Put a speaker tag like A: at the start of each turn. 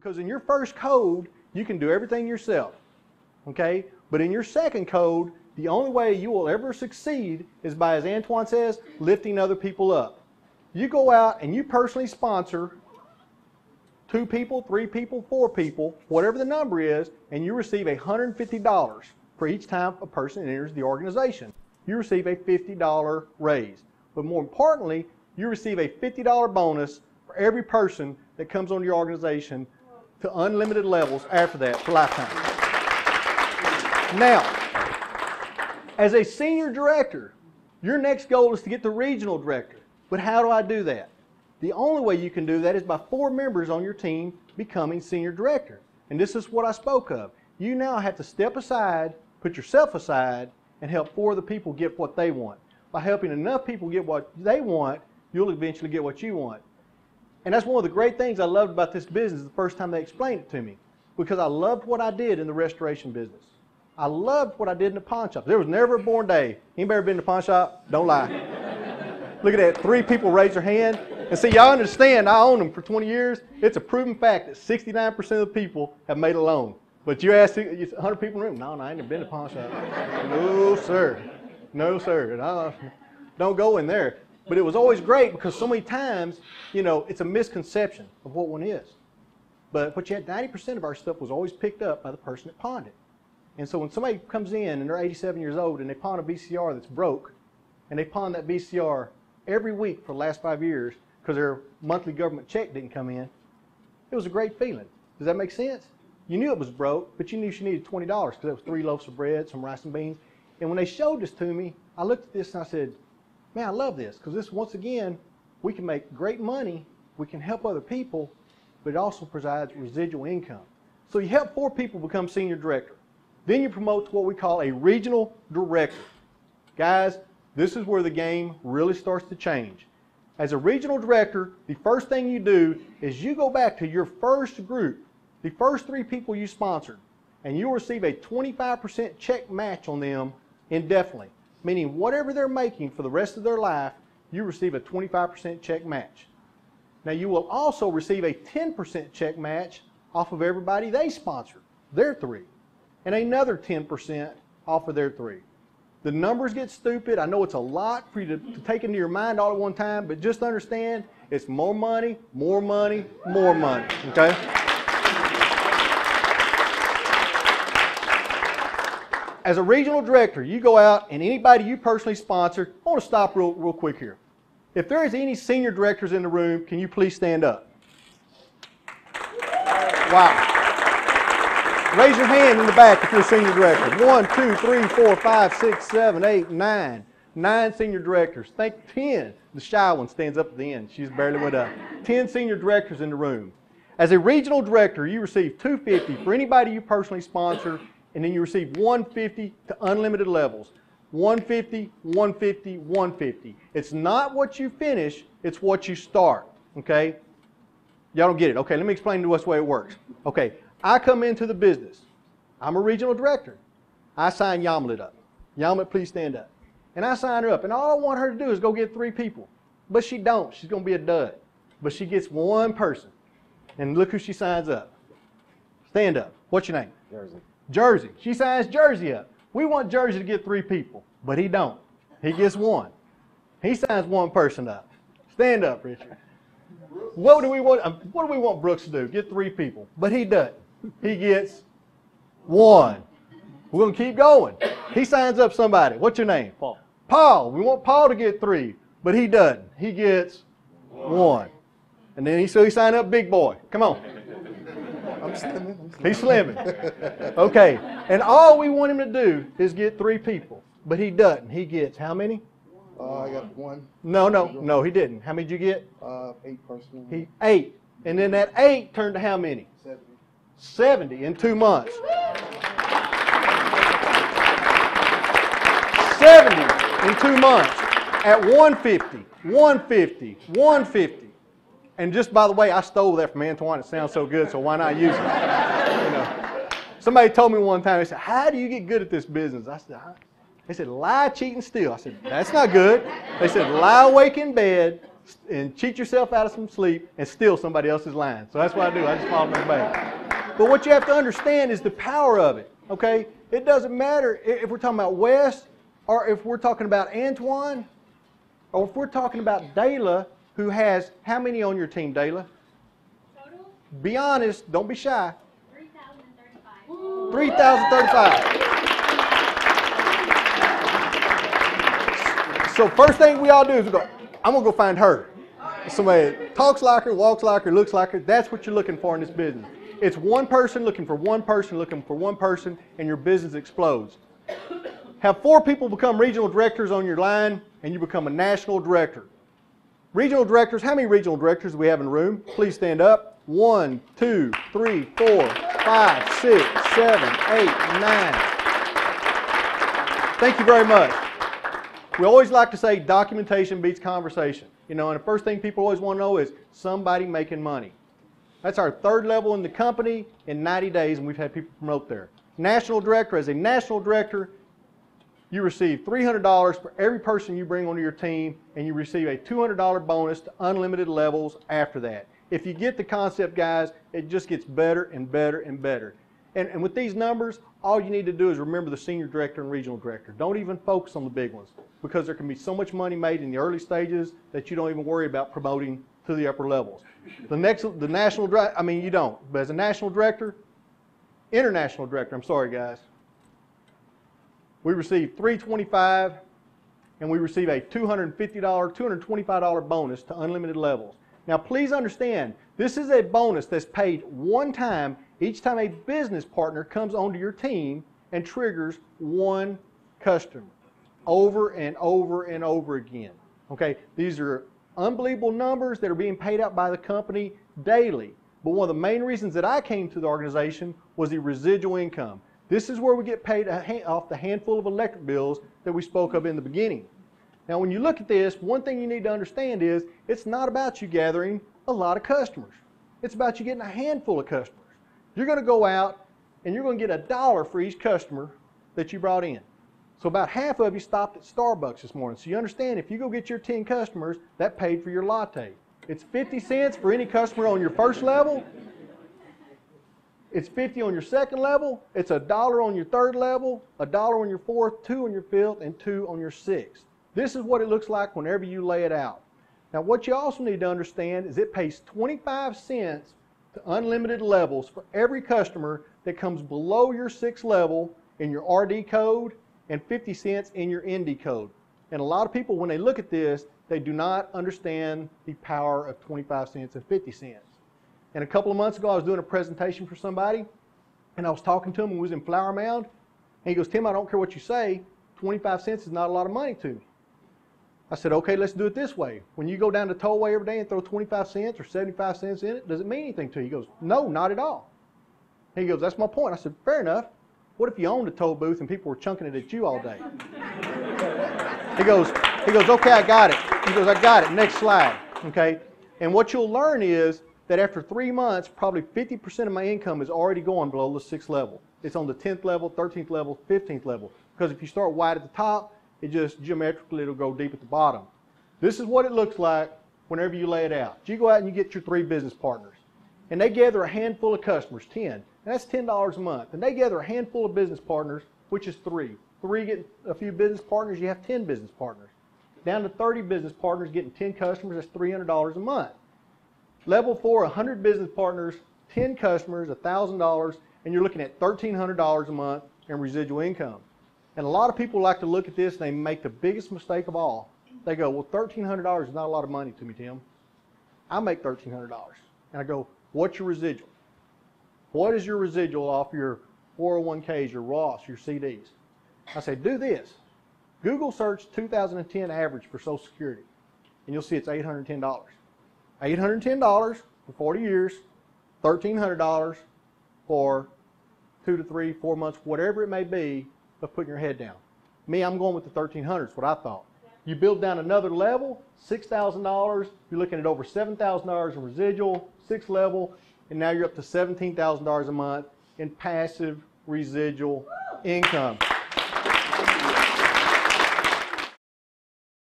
A: Because in your first code, you can do everything yourself, okay? But in your second code, the only way you will ever succeed is by, as Antoine says, lifting other people up. You go out and you personally sponsor 2 people, 3 people, 4 people, whatever the number is, and you receive $150 for each time a person enters the organization. You receive a $50 raise. But more importantly, you receive a $50 bonus for every person that comes on your organization to unlimited levels after that for lifetime. Now, as a senior director, your next goal is to get to regional director. But how do I do that? The only way you can do that is by 4 members on your team becoming senior director. And this is what I spoke of. You now have to step aside, put yourself aside, and help 4 of the people get what they want. By helping enough people get what they want, you'll eventually get what you want. And that's one of the great things I loved about this business the first time they explained it to me, because I loved what I did in the restoration business. I loved what I did in the pawn shop. There was never a born day. Anybody ever been to the pawn shop? Don't lie. Look at that. 3 people raise their hand. And see, y'all understand, I own them for 20 years. It's a proven fact that 69% of the people have made a loan. But you ask 100 people in the room, no, I ain't never been to the pawn shop. No, sir. No, sir. No, don't go in there. But it was always great because so many times, you know, it's a misconception of what one is. But what you had, 90% of our stuff was always picked up by the person that pawned it. And so when somebody comes in and they're 87 years old and they pawn a VCR that's broke, and they pawn that VCR every week for the last 5 years because their monthly government check didn't come in, it was a great feeling. Does that make sense? You knew it was broke, but you knew she needed $20 because it was 3 loaves of bread, some rice and beans. And when they showed this to me, I looked at this and I said, man, I love this, because this, once again, we can make great money, we can help other people, but it also provides residual income. So you help 4 people become senior director. Then you promote to what we call a regional director. Guys, this is where the game really starts to change. As a regional director, the first thing you do is you go back to your first group, the first 3 people you sponsored, and you'll receive a 25% check match on them indefinitely. Meaning whatever they're making for the rest of their life, you receive a 25% check match. Now you will also receive a 10% check match off of everybody they sponsored, their 3, and another 10% off of their 3. The numbers get stupid. I know it's a lot for you to take into your mind all at one time, but just understand it's more money, more money, more money, okay? As a regional director, you go out and anybody you personally sponsor, I want to stop real quick here. If there is any senior directors in the room, can you please stand up? Wow. Raise your hand in the back if you're a senior director. 1, 2, 3, 4, 5, 6, 7, 8, 9. 9 senior directors. Think 10. The shy one stands up at the end. She's barely went up. 10 senior directors in the room. As a regional director, you receive $250 for anybody you personally sponsor, and then you receive $150 to unlimited levels. $150, $150, $150. It's not what you finish, it's what you start, okay? Y'all don't get it. Okay, let me explain to us the way it works. Okay, I come into the business. I'm a regional director. I sign Yamlet up. Yamlet, please stand up. And I sign her up, and all I want her to do is go get 3 people. But she don't. She's going to be a dud. But she gets 1 person. And look who she signs up. Stand up. What's your name?
B: Jersey.
A: Jersey. She signs Jersey up. We want Jersey to get 3 people, but he don't. He gets 1. He signs 1 person up. Stand up, Richard. What do we want Brooks to do? Get 3 people, but he doesn't. He gets 1. We're going to keep going. He signs up somebody. What's your name?
B: Paul.
A: Paul. We want Paul to get 3, but he doesn't. He gets 1. And then he signed up Big Boy. Come on.
B: I'm slimming.
A: He's slimming. Okay. And all we want him to do is get 3 people. But he doesn't. He gets how many?
B: I got 1.
A: No, he didn't. How many did you get?
B: 8 personally.
A: 8. And then that 8 turned to how many?
B: 70.
A: 70 in 2 months. 70 in 2 months at 150, 150, 150. And just by the way, I stole that from Antoine. It sounds so good, so why not use it? You know. Somebody told me one time, they said, how do you get good at this business? I said, they said, lie, cheat, and steal. I said, that's not good. They said, lie awake in bed, and cheat yourself out of some sleep and steal somebody else's line. So that's what I do. I just follow them back. But what you have to understand is the power of it. Okay? It doesn't matter if we're talking about Wes or if we're talking about Antoine or if we're talking about Dayla, who has how many on your team, Dayla?
C: Total?
A: Be honest. Don't be shy.
C: 3,035.
A: 3,035. So first thing we all do is we go, I'm going to go find her. Somebody that talks like her, walks like her, looks like her. That's what you're looking for in this business. It's one person looking for one person, looking for one person, and your business explodes. Have 4 people become regional directors on your line, and you become a national director. Regional directors, how many regional directors do we have in the room? Please stand up. 1, 2, 3, 4, 5, 6, 7, 8, 9. Thank you very much. We always like to say documentation beats conversation. You know, and the first thing people always want to know is somebody making money. That's our 3rd level in the company in 90 days, and we've had people promote there. National director, as a national director, you receive $300 for every person you bring onto your team, and you receive a $200 bonus to unlimited levels after that. If you get the concept, guys, it just gets better and better and better. And with these numbers, all you need to do is remember the senior director and regional director. Don't even focus on the big ones, because there can be so much money made in the early stages that you don't even worry about promoting to the upper levels. The national director, I mean, you don't. But as a national director, international director, I'm sorry, guys, we receive $325, and we receive a $250, $225 bonus to unlimited levels. Now, please understand, this is a bonus that's paid one time each time a business partner comes onto your team and triggers one customer over and over and over again. Okay, these are unbelievable numbers that are being paid out by the company daily. But one of the main reasons that I came to the organization was the residual income. This is where we get paid off the handful of electric bills that we spoke of in the beginning. Now, when you look at this, one thing you need to understand is it's not about you gathering a lot of customers. It's about you getting a handful of customers. You're going to go out and you're going to get $1 for each customer that you brought in. So about half of you stopped at Starbucks this morning. So you understand, if you go get your 10 customers, that paid for your latte. It's 50 cents for any customer on your first level. It's 50 on your second level. It's $1 on your third level, $1 on your fourth, 2 on your fifth, and 2 on your sixth. This is what it looks like whenever you lay it out. Now, what you also need to understand is it pays 25 cents to unlimited levels for every customer that comes below your 6th level in your RD code, and 50 cents in your ND code. And a lot of people, when they look at this, they do not understand the power of 25 cents and 50 cents. And a couple of months ago, I was doing a presentation for somebody, and I was talking to him when we was in Flower Mound, and he goes, Tim, I don't care what you say, 25 cents is not a lot of money to me. I said, okay, let's do it this way. When you go down to Tollway every day and throw 25 cents or 75 cents in it, does it mean anything to you? He goes, no, not at all. He goes, that's my point. I said, fair enough. What if you owned a toll booth and people were chunking it at you all day? He goes, okay, I got it. He goes, I got it. Next slide. Okay? And what you'll learn is that after 3 months, probably 50% of my income is already going below the 6th level. It's on the 10th level, 13th level, 15th level. Because if you start wide at the top, it just geometrically, it'll go deep at the bottom. This is what it looks like whenever you lay it out. You go out and you get your 3 business partners, and they gather a handful of customers, 10. And that's $10 a month. And they gather a handful of business partners, which is 3. 3 getting a few business partners, you have 10 business partners. Down to 30 business partners getting 10 customers, that's $300 a month. Level 4, 100 business partners, 10 customers, $1,000, and you're looking at $1,300 a month in residual income. And a lot of people like to look at this and they make the biggest mistake of all. They go, well, $1,300 is not a lot of money to me, Tim. I make $1,300. And I go, what's your residual? What is your residual off your 401ks, your Roths, your CDs? I say, do this. Google search 2010 average for Social Security, and you'll see it's $810. $810 for 40 years, $1,300 for 2 to 3, 4 months, whatever it may be, of putting your head down. Me, I'm going with the $1,300 is what I thought. You build down another level, $6,000, you're looking at over $7,000 in residual, 6th level, and now you're up to $17,000 a month in passive residual income.